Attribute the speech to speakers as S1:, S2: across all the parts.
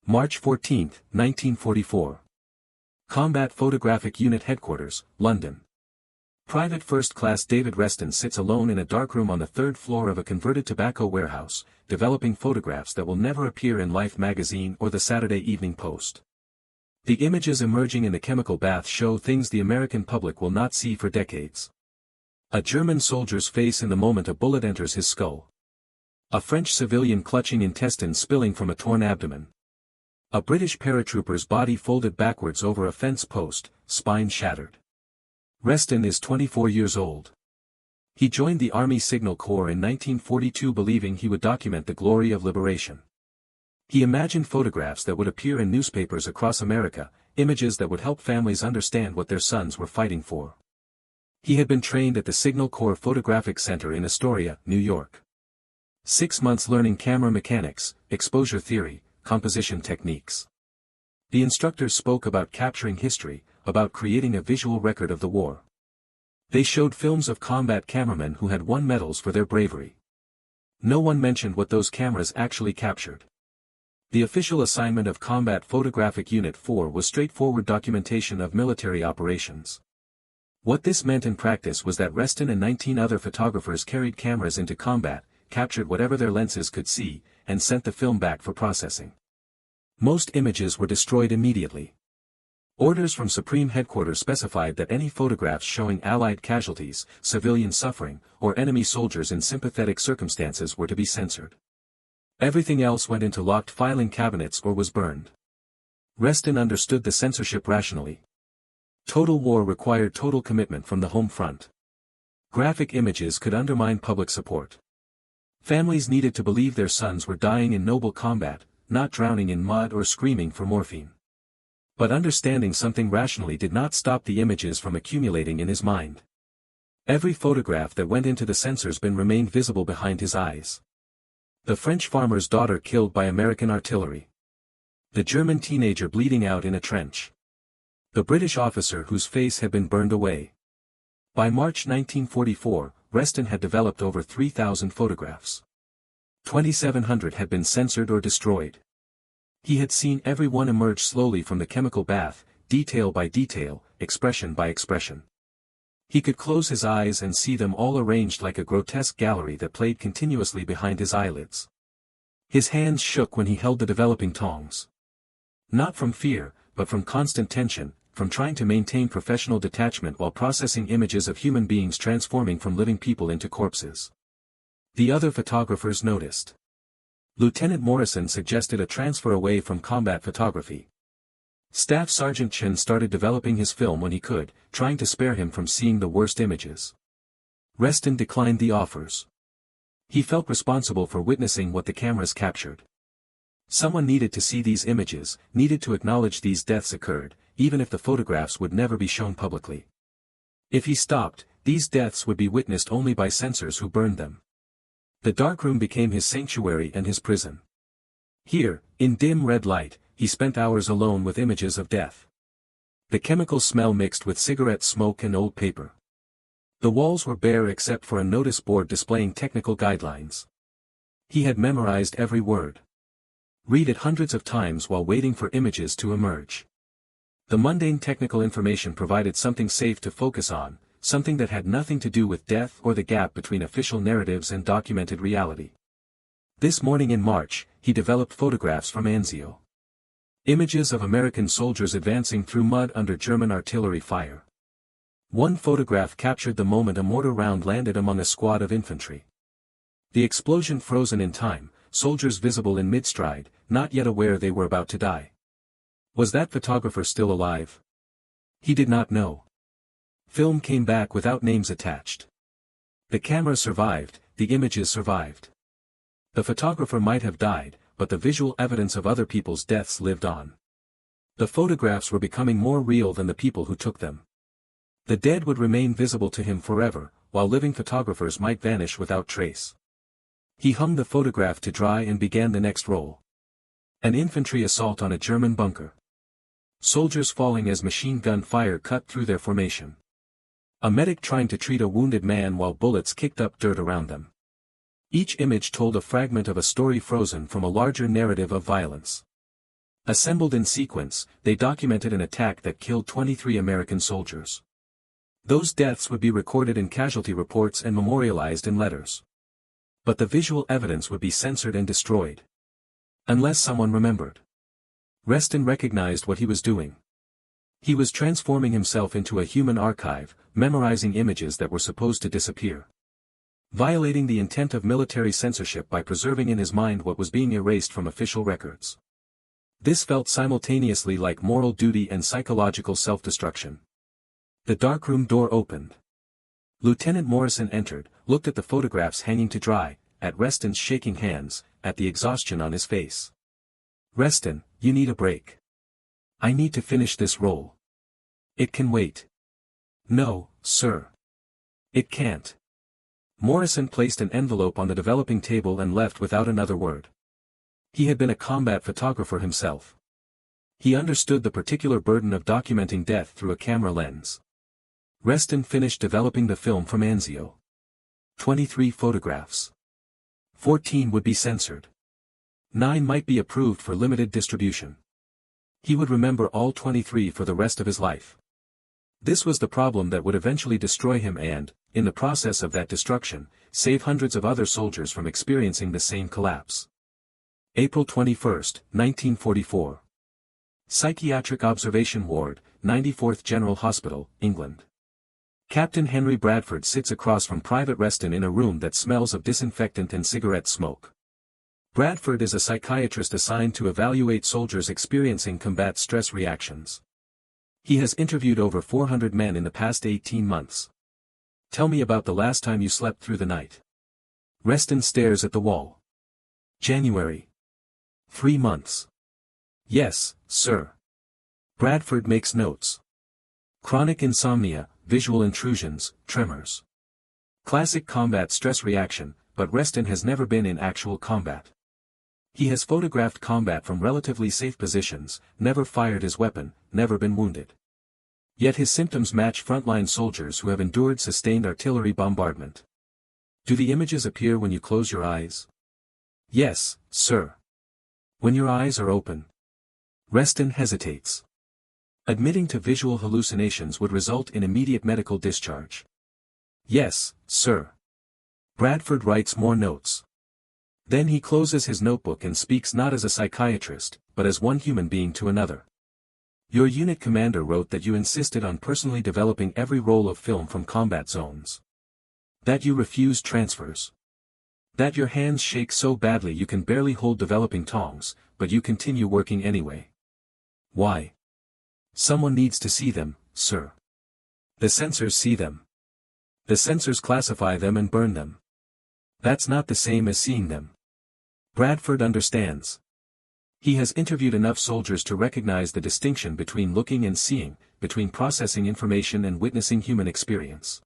S1: March 14, 1944. Combat Photographic Unit Headquarters, London. Private First Class David Reston sits alone in a darkroom on the third floor of a converted tobacco warehouse, developing photographs that will never appear in Life magazine or the Saturday Evening Post. The images emerging in the chemical bath show things the American public will not see for decades. A German soldier's face in the moment a bullet enters his skull. A French civilian clutching intestines spilling from a torn abdomen. A British paratrooper's body folded backwards over a fence post, spine shattered. Reston is 24 years old. He joined the Army Signal Corps in 1942 believing he would document the glory of liberation. He imagined photographs that would appear in newspapers across America, images that would help families understand what their sons were fighting for. He had been trained at the Signal Corps Photographic Center in Astoria, New York. 6 months learning camera mechanics, exposure theory, composition techniques. The instructors spoke about capturing history, about creating a visual record of the war. They showed films of combat cameramen who had won medals for their bravery. No one mentioned what those cameras actually captured. The official assignment of Combat Photographic Unit 4 was straightforward documentation of military operations. What this meant in practice was that Reston and 19 other photographers carried cameras into combat, captured whatever their lenses could see, and sent the film back for processing. Most images were destroyed immediately. Orders from Supreme Headquarters specified that any photographs showing Allied casualties, civilian suffering, or enemy soldiers in sympathetic circumstances were to be censored. Everything else went into locked filing cabinets or was burned. Reston understood the censorship rationally. Total war required total commitment from the home front. Graphic images could undermine public support. Families needed to believe their sons were dying in noble combat, not drowning in mud or screaming for morphine. But understanding something rationally did not stop the images from accumulating in his mind. Every photograph that went into the censor's bin remained visible behind his eyes. The French farmer's daughter killed by American artillery. The German teenager bleeding out in a trench. The British officer whose face had been burned away. By March 1944, Reston had developed over 3,000 photographs. 2,700 had been censored or destroyed. He had seen every one emerge slowly from the chemical bath, detail by detail, expression by expression. He could close his eyes and see them all arranged like a grotesque gallery that played continuously behind his eyelids. His hands shook when he held the developing tongs. Not from fear, but from constant tension, from trying to maintain professional detachment while processing images of human beings transforming from living people into corpses. The other photographers noticed. Lieutenant Morrison suggested a transfer away from combat photography. Staff Sergeant Chen started developing his film when he could, trying to spare him from seeing the worst images. Reston declined the offers. He felt responsible for witnessing what the cameras captured. Someone needed to see these images, needed to acknowledge these deaths occurred, even if the photographs would never be shown publicly. If he stopped, these deaths would be witnessed only by censors who burned them. The darkroom became his sanctuary and his prison. Here, in dim red light, he spent hours alone with images of death. The chemical smell mixed with cigarette smoke and old paper. The walls were bare except for a notice board displaying technical guidelines. He had memorized every word. Read it hundreds of times while waiting for images to emerge. The mundane technical information provided something safe to focus on, something that had nothing to do with death or the gap between official narratives and documented reality. This morning in March, he developed photographs from Anzio. Images of American soldiers advancing through mud under German artillery fire. One photograph captured the moment a mortar round landed among a squad of infantry. The explosion frozen in time, soldiers visible in mid-stride, not yet aware they were about to die. Was that photographer still alive? He did not know. Film came back without names attached. The camera survived, the images survived. The photographer might have died, but the visual evidence of other people's deaths lived on. The photographs were becoming more real than the people who took them. The dead would remain visible to him forever, while living photographers might vanish without trace. He hung the photograph to dry and began the next roll. An infantry assault on a German bunker. Soldiers falling as machine gun fire cut through their formation. A medic trying to treat a wounded man while bullets kicked up dirt around them. Each image told a fragment of a story frozen from a larger narrative of violence. Assembled in sequence, they documented an attack that killed 23 American soldiers. Those deaths would be recorded in casualty reports and memorialized in letters. But the visual evidence would be censored and destroyed. Unless someone remembered. Reston recognized what he was doing. He was transforming himself into a human archive, memorizing images that were supposed to disappear. Violating the intent of military censorship by preserving in his mind what was being erased from official records. This felt simultaneously like moral duty and psychological self-destruction. The darkroom door opened. Lieutenant Morrison entered, looked at the photographs hanging to dry, at Reston's shaking hands, at the exhaustion on his face. "Reston, you need a break. I need to finish this role. It can wait." "No, sir. It can't." Morrison placed an envelope on the developing table and left without another word. He had been a combat photographer himself. He understood the particular burden of documenting death through a camera lens. Reston finished developing the film from Anzio. 23 photographs. 14 would be censored. 9 might be approved for limited distribution. He would remember all 23 for the rest of his life. This was the problem that would eventually destroy him and, in the process of that destruction, save hundreds of other soldiers from experiencing the same collapse. April 21, 1944. Psychiatric Observation Ward, 94th General Hospital, England. Captain Henry Bradford sits across from Private Reston in a room that smells of disinfectant and cigarette smoke. Bradford is a psychiatrist assigned to evaluate soldiers experiencing combat stress reactions. He has interviewed over 400 men in the past 18 months. "Tell me about the last time you slept through the night." Reston stares at the wall. "January. 3 months. Yes, sir." Bradford makes notes. "Chronic insomnia, visual intrusions, tremors. Classic combat stress reaction, but Reston has never been in actual combat. He has photographed combat from relatively safe positions, never fired his weapon, never been wounded. Yet his symptoms match frontline soldiers who have endured sustained artillery bombardment. Do the images appear when you close your eyes?" "Yes, sir." "When your eyes are open?" Reston hesitates. Admitting to visual hallucinations would result in immediate medical discharge. "Yes, sir." Bradford writes more notes. Then he closes his notebook and speaks not as a psychiatrist, but as one human being to another. "Your unit commander wrote that you insisted on personally developing every roll of film from combat zones. That you refused transfers. That your hands shake so badly you can barely hold developing tongs, but you continue working anyway. Why? Someone needs to see them, sir. The censors see them. The censors classify them and burn them. That's not the same as seeing them." Bradford understands. He has interviewed enough soldiers to recognize the distinction between looking and seeing, between processing information and witnessing human experience.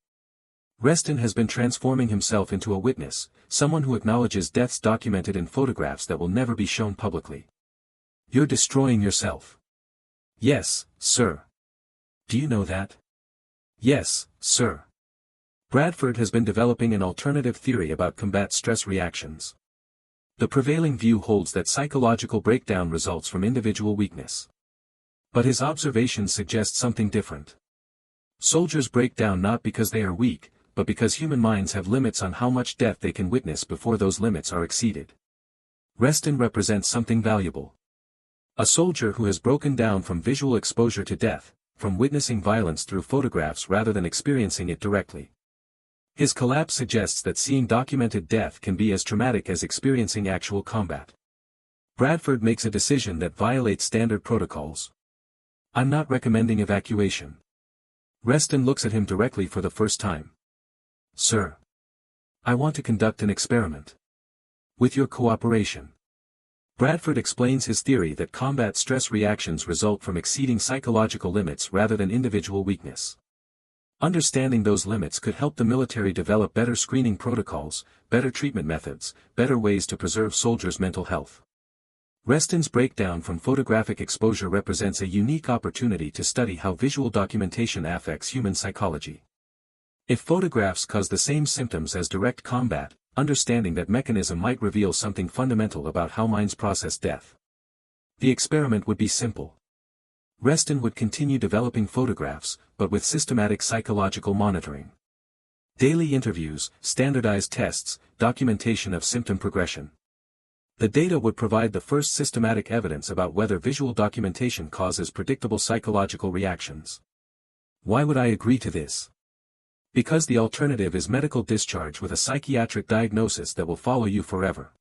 S1: Reston has been transforming himself into a witness, someone who acknowledges deaths documented in photographs that will never be shown publicly. "You're destroying yourself." "Yes, sir." "Do you know that?" "Yes, sir." Bradford has been developing an alternative theory about combat stress reactions. The prevailing view holds that psychological breakdown results from individual weakness. But his observations suggest something different. Soldiers break down not because they are weak, but because human minds have limits on how much death they can witness before those limits are exceeded. Reston represents something valuable. A soldier who has broken down from visual exposure to death, from witnessing violence through photographs rather than experiencing it directly. His collapse suggests that seeing documented death can be as traumatic as experiencing actual combat. Bradford makes a decision that violates standard protocols. "I'm not recommending evacuation." Reston looks at him directly for the first time. "Sir. I want to conduct an experiment. With your cooperation." Bradford explains his theory that combat stress reactions result from exceeding psychological limits rather than individual weakness. Understanding those limits could help the military develop better screening protocols, better treatment methods, better ways to preserve soldiers' mental health. Reston's breakdown from photographic exposure represents a unique opportunity to study how visual documentation affects human psychology. If photographs cause the same symptoms as direct combat, understanding that mechanism might reveal something fundamental about how minds process death. The experiment would be simple. Reston would continue developing photographs, but with systematic psychological monitoring. Daily interviews, standardized tests, documentation of symptom progression. The data would provide the first systematic evidence about whether visual documentation causes predictable psychological reactions. Why would I agree to this? Because the alternative is medical discharge with a psychiatric diagnosis that will follow you forever.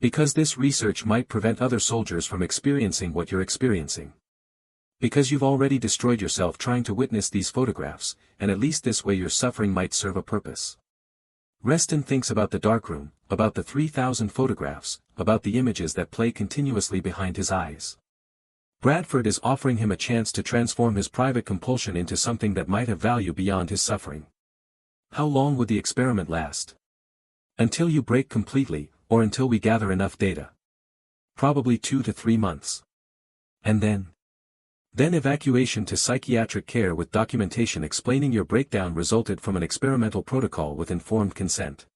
S1: Because this research might prevent other soldiers from experiencing what you're experiencing. Because you've already destroyed yourself trying to witness these photographs, and at least this way your suffering might serve a purpose. Reston thinks about the darkroom, about the 3,000 photographs, about the images that play continuously behind his eyes. Bradford is offering him a chance to transform his private compulsion into something that might have value beyond his suffering. How long would the experiment last? Until you break completely, or until we gather enough data. Probably 2 to 3 months. And then? Then evacuation to psychiatric care with documentation explaining your breakdown resulted from an experimental protocol with informed consent.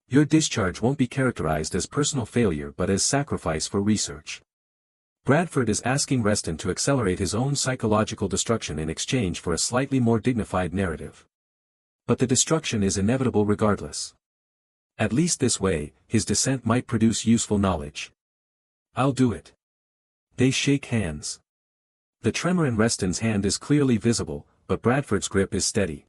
S1: Your discharge won't be characterized as personal failure but as sacrifice for research. Bradford is asking Reston to accelerate his own psychological destruction in exchange for a slightly more dignified narrative. But the destruction is inevitable regardless. At least this way, his dissent might produce useful knowledge. I'll do it. They shake hands. The tremor in Reston's hand is clearly visible, but Bradford's grip is steady.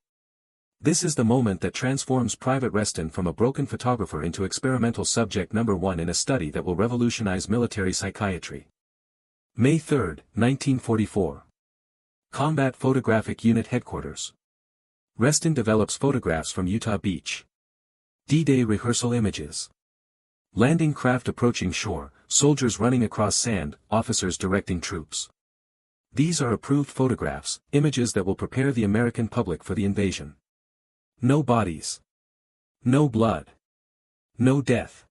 S1: This is the moment that transforms Private Reston from a broken photographer into experimental subject number 1 in a study that will revolutionize military psychiatry. May 3, 1944. Combat Photographic Unit Headquarters. Reston develops photographs from Utah Beach. D-Day rehearsal images. Landing craft approaching shore, soldiers running across sand, officers directing troops. These are approved photographs, images that will prepare the American public for the invasion. No bodies. No blood. No death.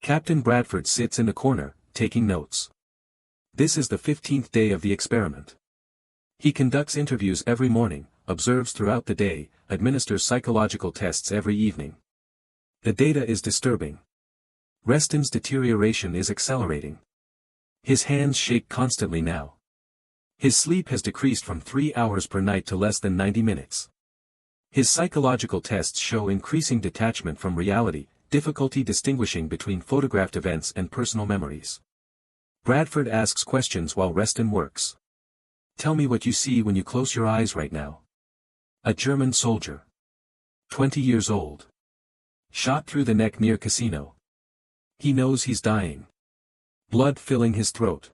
S1: Captain Bradford sits in the corner, taking notes. This is the 15th day of the experiment. He conducts interviews every morning, observes throughout the day, administers psychological tests every evening. The data is disturbing. Reston's deterioration is accelerating. His hands shake constantly now. His sleep has decreased from 3 hours per night to less than 90 minutes. His psychological tests show increasing detachment from reality, difficulty distinguishing between photographed events and personal memories. Bradford asks questions while Reston works. Tell me what you see when you close your eyes right now. A German soldier. 20 years old. Shot through the neck near Casino. He knows he's dying. Blood filling his throat.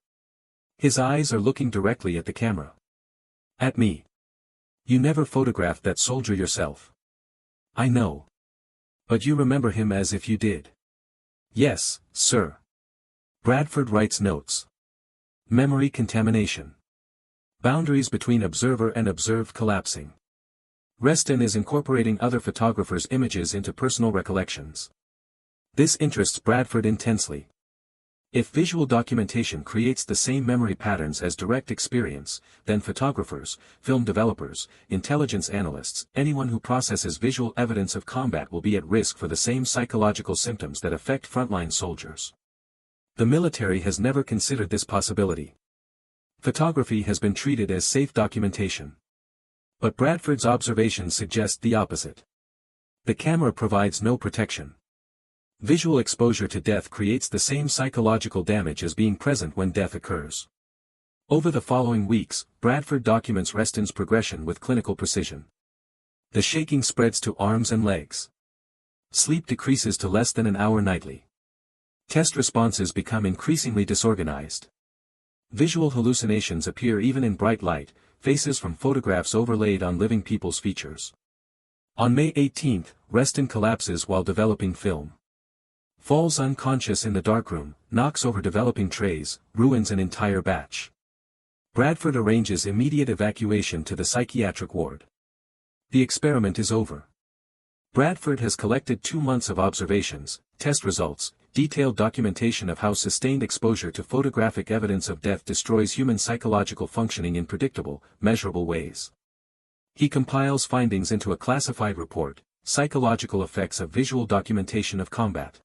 S1: His eyes are looking directly at the camera. At me. You never photographed that soldier yourself. I know. But you remember him as if you did. Yes, sir. Bradford writes notes. Memory contamination. Boundaries between observer and observed collapsing. Reston is incorporating other photographers' images into personal recollections. This interests Bradford intensely. If visual documentation creates the same memory patterns as direct experience, then photographers, film developers, intelligence analysts, anyone who processes visual evidence of combat will be at risk for the same psychological symptoms that affect frontline soldiers. The military has never considered this possibility. Photography has been treated as safe documentation. But Bradford's observations suggest the opposite. The camera provides no protection. Visual exposure to death creates the same psychological damage as being present when death occurs. Over the following weeks, Bradford documents Reston's progression with clinical precision. The shaking spreads to arms and legs. Sleep decreases to less than an hour nightly. Test responses become increasingly disorganized. Visual hallucinations appear even in bright light, faces from photographs overlaid on living people's features. On May 18, Reston collapses while developing film. Falls unconscious in the darkroom, knocks over developing trays, ruins an entire batch. Bradford arranges immediate evacuation to the psychiatric ward. The experiment is over. Bradford has collected 2 months of observations, test results, detailed documentation of how sustained exposure to photographic evidence of death destroys human psychological functioning in predictable, measurable ways. He compiles findings into a classified report, Psychological Effects of Visual Documentation of Combat.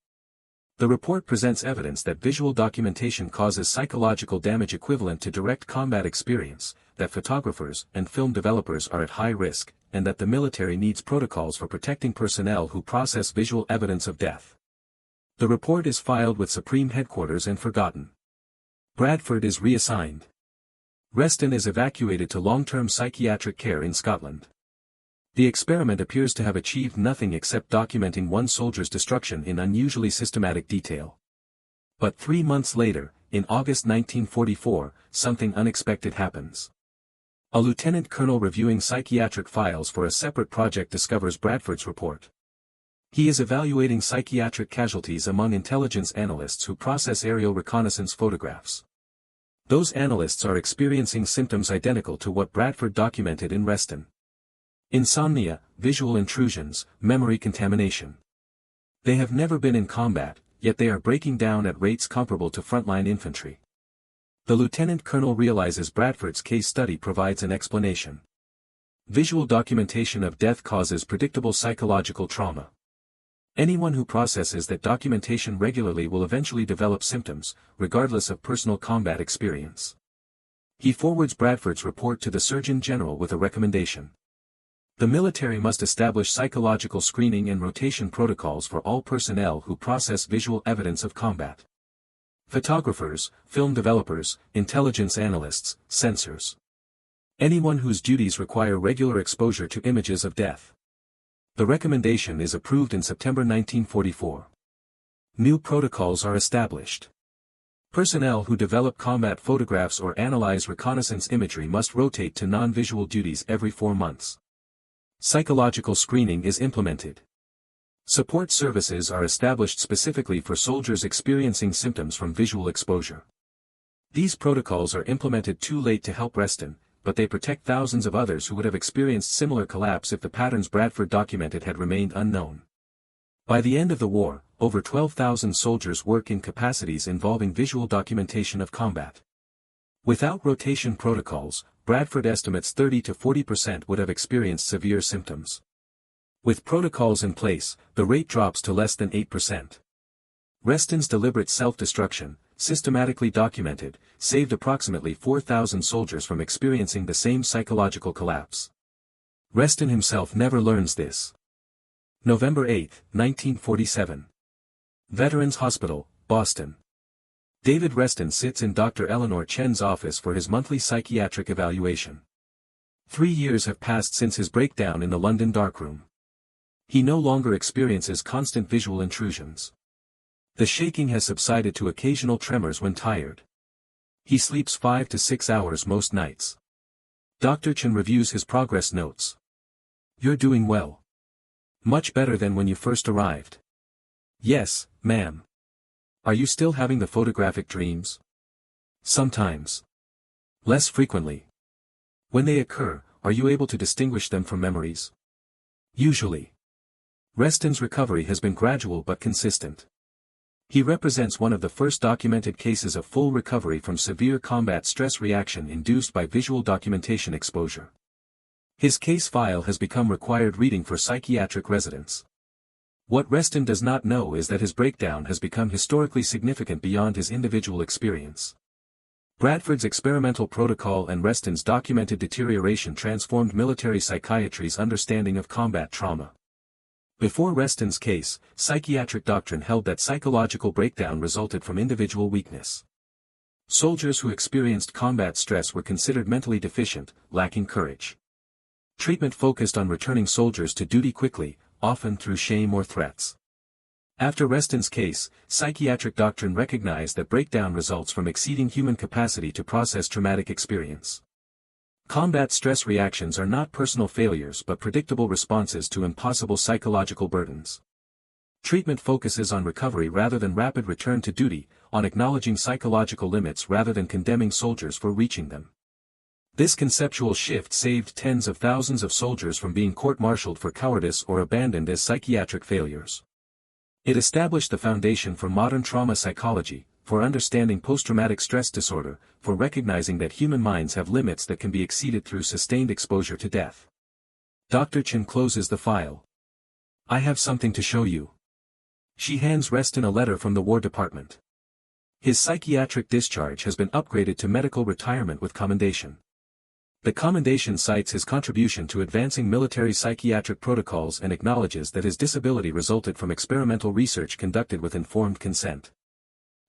S1: The report presents evidence that visual documentation causes psychological damage equivalent to direct combat experience, that photographers and film developers are at high risk, and that the military needs protocols for protecting personnel who process visual evidence of death. The report is filed with Supreme Headquarters and forgotten. Bradford is reassigned. Reston is evacuated to long-term psychiatric care in Scotland. The experiment appears to have achieved nothing except documenting one soldier's destruction in unusually systematic detail. But 3 months later, in August 1944, something unexpected happens. A lieutenant colonel reviewing psychiatric files for a separate project discovers Bradford's report. He is evaluating psychiatric casualties among intelligence analysts who process aerial reconnaissance photographs. Those analysts are experiencing symptoms identical to what Bradford documented in Reston. Insomnia, visual intrusions, memory contamination. They have never been in combat, yet they are breaking down at rates comparable to frontline infantry. The lieutenant colonel realizes Bradford's case study provides an explanation. Visual documentation of death causes predictable psychological trauma. Anyone who processes that documentation regularly will eventually develop symptoms, regardless of personal combat experience. He forwards Bradford's report to the Surgeon General with a recommendation. The military must establish psychological screening and rotation protocols for all personnel who process visual evidence of combat. Photographers, film developers, intelligence analysts, censors. Anyone whose duties require regular exposure to images of death. The recommendation is approved in September 1944. New protocols are established. Personnel who develop combat photographs or analyze reconnaissance imagery must rotate to non-visual duties every 4 months. Psychological screening is implemented. Support services are established specifically for soldiers experiencing symptoms from visual exposure. These protocols are implemented too late to help Reston, but they protect thousands of others who would have experienced similar collapse if the patterns Bradford documented had remained unknown. By the end of the war, over 12,000 soldiers work in capacities involving visual documentation of combat. Without rotation protocols, Bradford estimates 30 to 40% would have experienced severe symptoms. With protocols in place, the rate drops to less than 8%. Reston's deliberate self-destruction, systematically documented, saved approximately 4,000 soldiers from experiencing the same psychological collapse. Reston himself never learns this. November 8, 1947. Veterans Hospital, Boston. David Reston sits in Dr. Eleanor Chen's office for his monthly psychiatric evaluation. 3 years have passed since his breakdown in the London darkroom. He no longer experiences constant visual intrusions. The shaking has subsided to occasional tremors when tired. He sleeps 5 to 6 hours most nights. Dr. Chen reviews his progress notes. "You're doing well. Much better than when you first arrived." "Yes, ma'am." "Are you still having the photographic dreams?" "Sometimes. Less frequently." "When they occur, are you able to distinguish them from memories?" "Usually." Reston's recovery has been gradual but consistent. He represents one of the first documented cases of full recovery from severe combat stress reaction induced by visual documentation exposure. His case file has become required reading for psychiatric residents. What Reston does not know is that his breakdown has become historically significant beyond his individual experience. Bradford's experimental protocol and Reston's documented deterioration transformed military psychiatry's understanding of combat trauma. Before Reston's case, psychiatric doctrine held that psychological breakdown resulted from individual weakness. Soldiers who experienced combat stress were considered mentally deficient, lacking courage. Treatment focused on returning soldiers to duty quickly, often through shame or threats. After Reston's case, psychiatric doctrine recognized that breakdown results from exceeding human capacity to process traumatic experience. Combat stress reactions are not personal failures but predictable responses to impossible psychological burdens. Treatment focuses on recovery rather than rapid return to duty, on acknowledging psychological limits rather than condemning soldiers for reaching them. This conceptual shift saved tens of thousands of soldiers from being court-martialed for cowardice or abandoned as psychiatric failures. It established the foundation for modern trauma psychology, for understanding post-traumatic stress disorder, for recognizing that human minds have limits that can be exceeded through sustained exposure to death. Dr. Chen closes the file. "I have something to show you." She hands Reston a letter from the War Department. His psychiatric discharge has been upgraded to medical retirement with commendation. The commendation cites his contribution to advancing military psychiatric protocols and acknowledges that his disability resulted from experimental research conducted with informed consent.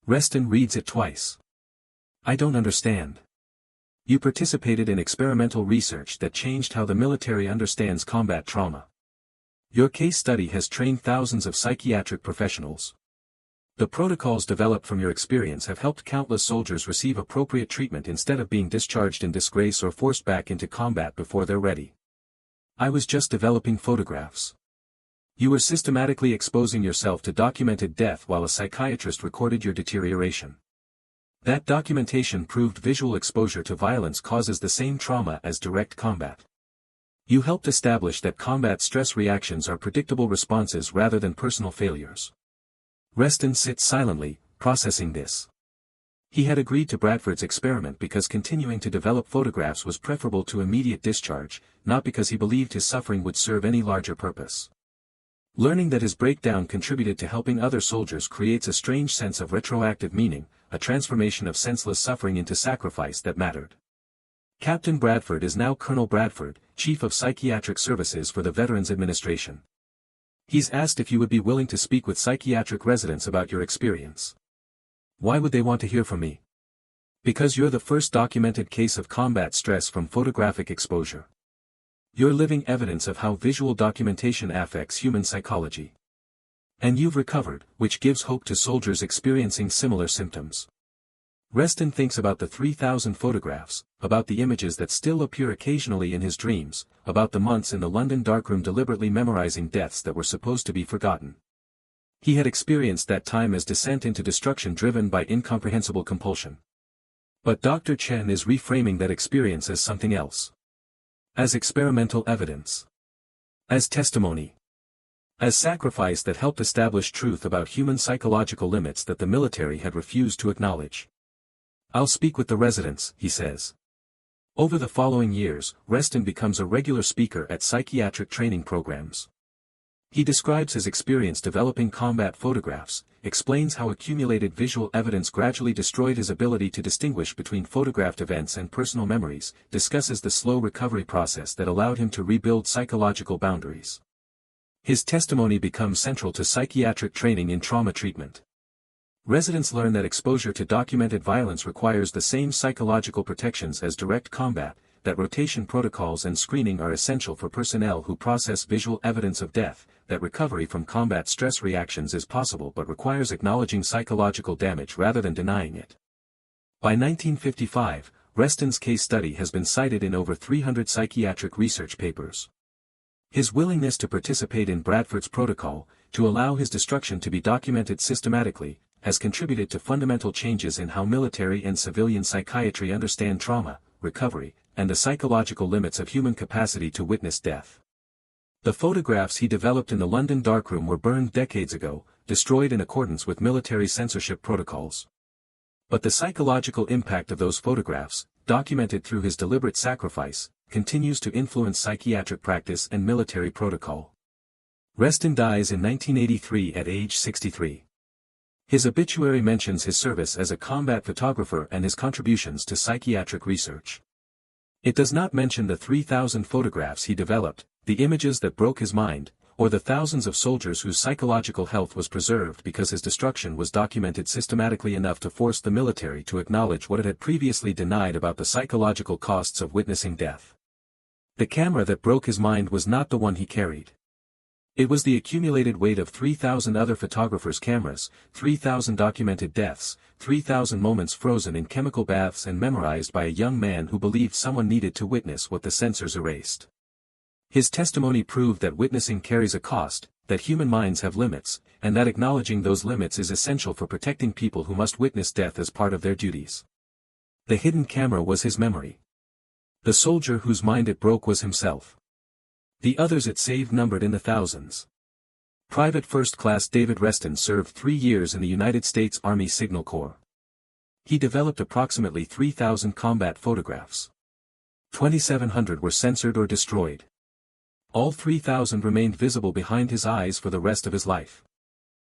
S1: Reston reads it twice. I don't understand. You participated in experimental research that changed how the military understands combat trauma. Your case study has trained thousands of psychiatric professionals. The protocols developed from your experience have helped countless soldiers receive appropriate treatment instead of being discharged in disgrace or forced back into combat before they're ready. I was just developing photographs. You were systematically exposing yourself to documented death while a psychiatrist recorded your deterioration. That documentation proved visual exposure to violence causes the same trauma as direct combat. You helped establish that combat stress reactions are predictable responses rather than personal failures. Reston sits silently, processing this. He had agreed to Bradford's experiment because continuing to develop photographs was preferable to immediate discharge, not because he believed his suffering would serve any larger purpose. Learning that his breakdown contributed to helping other soldiers creates a strange sense of retroactive meaning, a transformation of senseless suffering into sacrifice that mattered. Captain Bradford is now Colonel Bradford, Chief of Psychiatric Services for the Veterans Administration. He's asked if you would be willing to speak with psychiatric residents about your experience. Why would they want to hear from me? Because you're the first documented case of combat stress from photographic exposure. You're living evidence of how visual documentation affects human psychology. And you've recovered, which gives hope to soldiers experiencing similar symptoms. Reston thinks about the 3,000 photographs, about the images that still appear occasionally in his dreams, about the months in the London darkroom deliberately memorizing deaths that were supposed to be forgotten. He had experienced that time as descent into destruction driven by incomprehensible compulsion. But Dr. Chen is reframing that experience as something else. As experimental evidence. As testimony. As sacrifice that helped establish truth about human psychological limits that the military had refused to acknowledge. I'll speak with the residents, he says. Over the following years, Reston becomes a regular speaker at psychiatric training programs. He describes his experience developing combat photographs, explains how accumulated visual evidence gradually destroyed his ability to distinguish between photographed events and personal memories, discusses the slow recovery process that allowed him to rebuild psychological boundaries. His testimony becomes central to psychiatric training in trauma treatment. Residents learn that exposure to documented violence requires the same psychological protections as direct combat, that rotation protocols and screening are essential for personnel who process visual evidence of death, that recovery from combat stress reactions is possible but requires acknowledging psychological damage rather than denying it. By 1955, Reston's case study has been cited in over 300 psychiatric research papers. His willingness to participate in Bradford's protocol, to allow his destruction to be documented systematically, has contributed to fundamental changes in how military and civilian psychiatry understand trauma, recovery, and the psychological limits of human capacity to witness death. The photographs he developed in the London darkroom were burned decades ago, destroyed in accordance with military censorship protocols. But the psychological impact of those photographs, documented through his deliberate sacrifice, continues to influence psychiatric practice and military protocol. Reston dies in 1983 at age 63. His obituary mentions his service as a combat photographer and his contributions to psychiatric research. It does not mention the 3,000 photographs he developed, the images that broke his mind, or the thousands of soldiers whose psychological health was preserved because his destruction was documented systematically enough to force the military to acknowledge what it had previously denied about the psychological costs of witnessing death. The camera that broke his mind was not the one he carried. It was the accumulated weight of 3,000 other photographers' cameras, 3,000 documented deaths, 3,000 moments frozen in chemical baths and memorized by a young man who believed someone needed to witness what the censors erased. His testimony proved that witnessing carries a cost, that human minds have limits, and that acknowledging those limits is essential for protecting people who must witness death as part of their duties. The hidden camera was his memory. The soldier whose mind it broke was himself. The others it saved numbered in the thousands. Private First Class David Reston served 3 years in the United States Army Signal Corps. He developed approximately 3,000 combat photographs. 2,700 were censored or destroyed. All 3,000 remained visible behind his eyes for the rest of his life.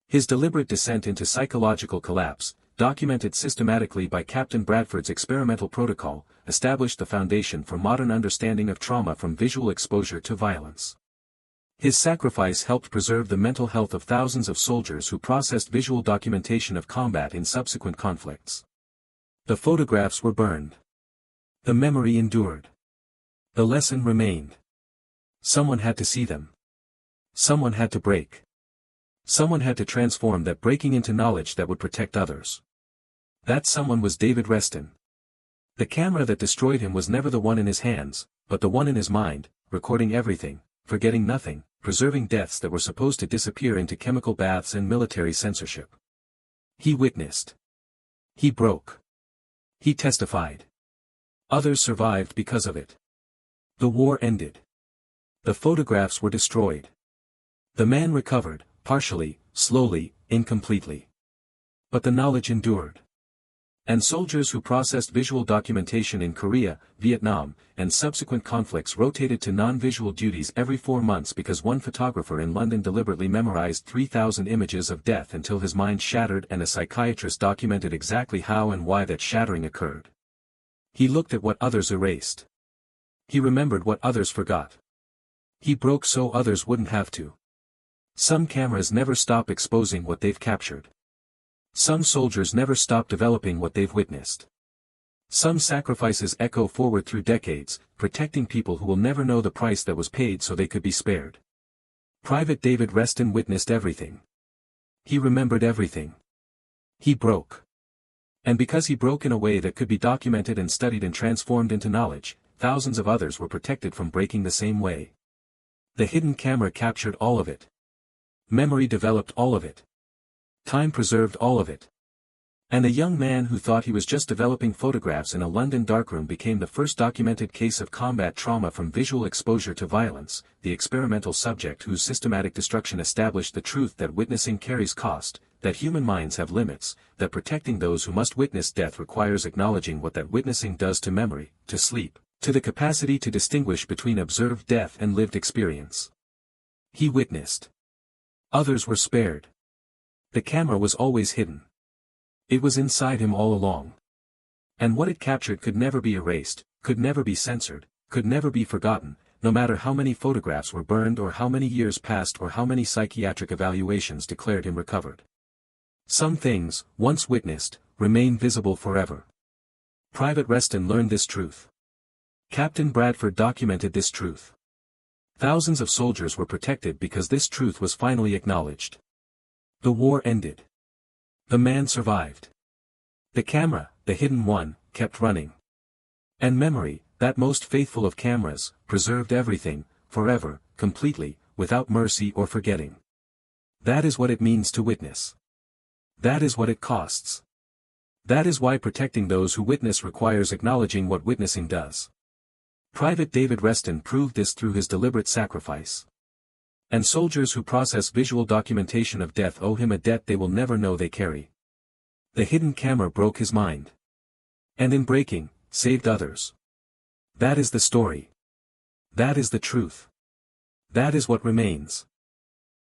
S1: His deliberate descent into psychological collapse, documented systematically by Captain Bradford's experimental protocol, established the foundation for modern understanding of trauma from visual exposure to violence. His sacrifice helped preserve the mental health of thousands of soldiers who processed visual documentation of combat in subsequent conflicts. The photographs were burned. The memory endured. The lesson remained. Someone had to see them. Someone had to break. Someone had to transform that breaking into knowledge that would protect others. That someone was David Reston. The camera that destroyed him was never the one in his hands, but the one in his mind, recording everything, forgetting nothing, preserving deaths that were supposed to disappear into chemical baths and military censorship. He witnessed. He broke. He testified. Others survived because of it. The war ended. The photographs were destroyed. The man recovered, partially, slowly, incompletely. But the knowledge endured. And soldiers who processed visual documentation in Korea, Vietnam, and subsequent conflicts rotated to non-visual duties every 4 months because one photographer in London deliberately memorized 3,000 images of death until his mind shattered, and a psychiatrist documented exactly how and why that shattering occurred. He looked at what others erased. He remembered what others forgot. He broke so others wouldn't have to. Some cameras never stop exposing what they've captured. Some soldiers never stop developing what they've witnessed. Some sacrifices echo forward through decades, protecting people who will never know the price that was paid so they could be spared. Private David Reston witnessed everything. He remembered everything. He broke. And because he broke in a way that could be documented and studied and transformed into knowledge, thousands of others were protected from breaking the same way. The hidden camera captured all of it. Memory developed all of it. Time preserved all of it. And a young man who thought he was just developing photographs in a London darkroom became the first documented case of combat trauma from visual exposure to violence, the experimental subject whose systematic destruction established the truth that witnessing carries cost, that human minds have limits, that protecting those who must witness death requires acknowledging what that witnessing does to memory, to sleep, to the capacity to distinguish between observed death and lived experience. He witnessed. Others were spared. The camera was always hidden. It was inside him all along. And what it captured could never be erased, could never be censored, could never be forgotten, no matter how many photographs were burned or how many years passed or how many psychiatric evaluations declared him recovered. Some things, once witnessed, remain visible forever. Private Reston learned this truth. Captain Bradford documented this truth. Thousands of soldiers were protected because this truth was finally acknowledged. The war ended. The man survived. The camera, the hidden one, kept running. And memory, that most faithful of cameras, preserved everything, forever, completely, without mercy or forgetting. That is what it means to witness. That is what it costs. That is why protecting those who witness requires acknowledging what witnessing does. Private David Reston proved this through his deliberate sacrifice. And soldiers who process visual documentation of death owe him a debt they will never know they carry. The hidden camera broke his mind. And in breaking, saved others. That is the story. That is the truth. That is what remains.